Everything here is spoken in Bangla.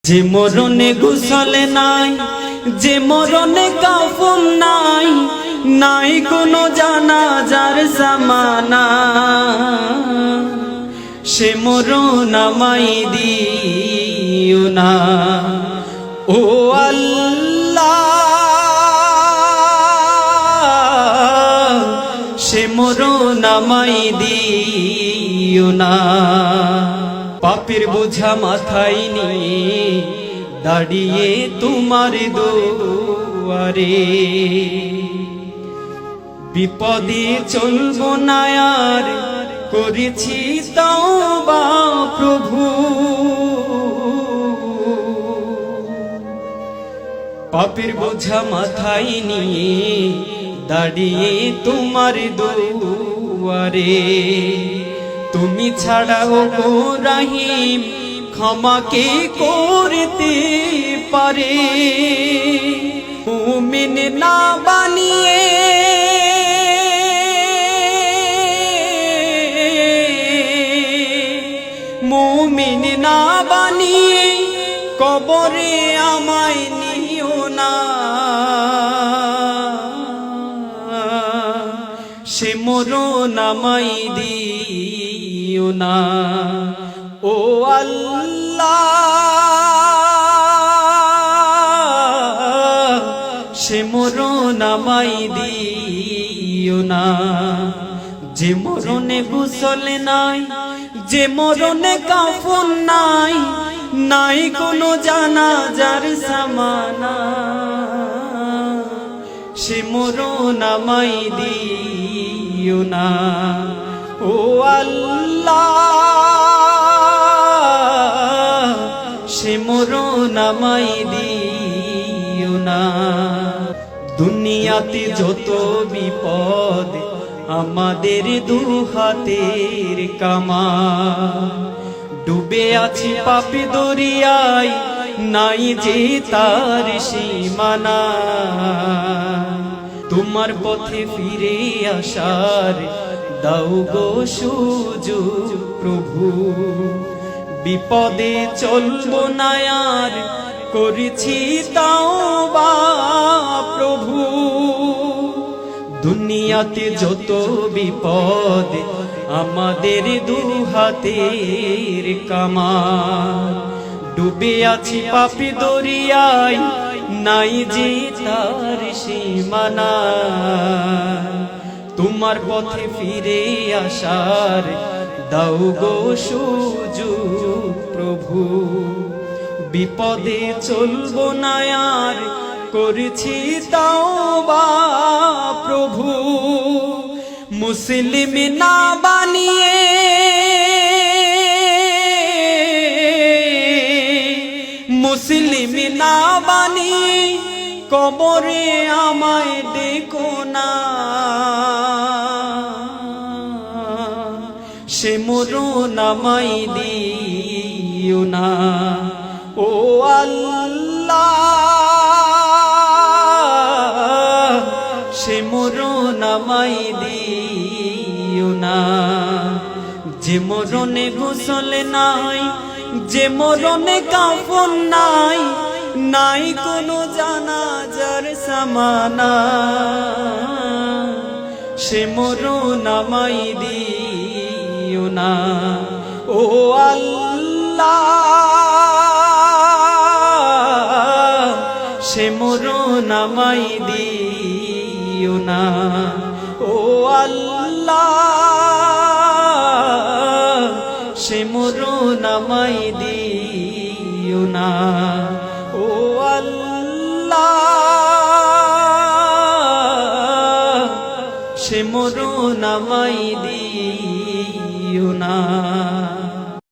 যে মরণে গোসল নাই, যে মরণে কাফন নাই, নাই কোনো জানাজার সামানা, সে মরণ আমায় দিও না ও আল্লাহ, সে মরণ আমায় দিও না। পাপের বোঝা মাথায় নিয়ে দাঁড়িয়ে তোমার দুয়ারে, বিপদে চলবো না আর, করেছি তওবা প্রভু। পাপের বোঝা মাথায় নিয়ে দাঁড়িয়ে তোমার দুয়ারে, তুমি ছাড়াও গো রহিম ক্ষমা কে করতে পারে। মুমিন না বানিয়ে মুমিন না বানিয়ে কবরে আমায় নিও না, সে মরণ আমায় দিও না ও আল্লাহ, সে মরণ আমায় দিও না। যে মরণে গোসল নাই, যে মরণে কাফন নাই, নাই কোনো জানাজার সামানা, সে মরণ আমায় দিও না ও আল্লাহ, সে মরণ আমায় দিও না। দুনিয়াতে যত বিপদ আমাদের দুহাতের কামা, ডুবে আছি পাপে দরিয়ায়, নাই যে তার সীমানা। তোমার পথে ফিরে আসার দাও গো সুযোগ প্রভু, বিপদে চলবো না আর, করেছি তওবা প্রভু। দুনিয়াতে যত বিপদ আমাদের দুহাতের কামা, ডুবে আছি পাপী দরিয়ায়, নাই যে তার সীমানা। তোমার পথে ফিরে আসার দাও গো সুযোগ প্রভু, বিপদে চলবো না আর, করেছি তওবা প্রভু। মুসলিম না বানিয়ে মুসলিম না বানিয়ে কবরে আমায় ডেকো না, সে মরণ আমায় দিও না ও আল্লাহ, সে মরণ আমায় দিও না। যে মরণে গোসল নাই, যে মরণে কাফন নাই, নাই কোনো জানাজার সামানা, সে মরণ আমায় দিও না ও আল্লাহ, সে মরণ আমায় দিও না ও আল্লাহ, সে মরণ আমায় দিও না ও আল্লাহ, সে মরণ আমায় দিও না।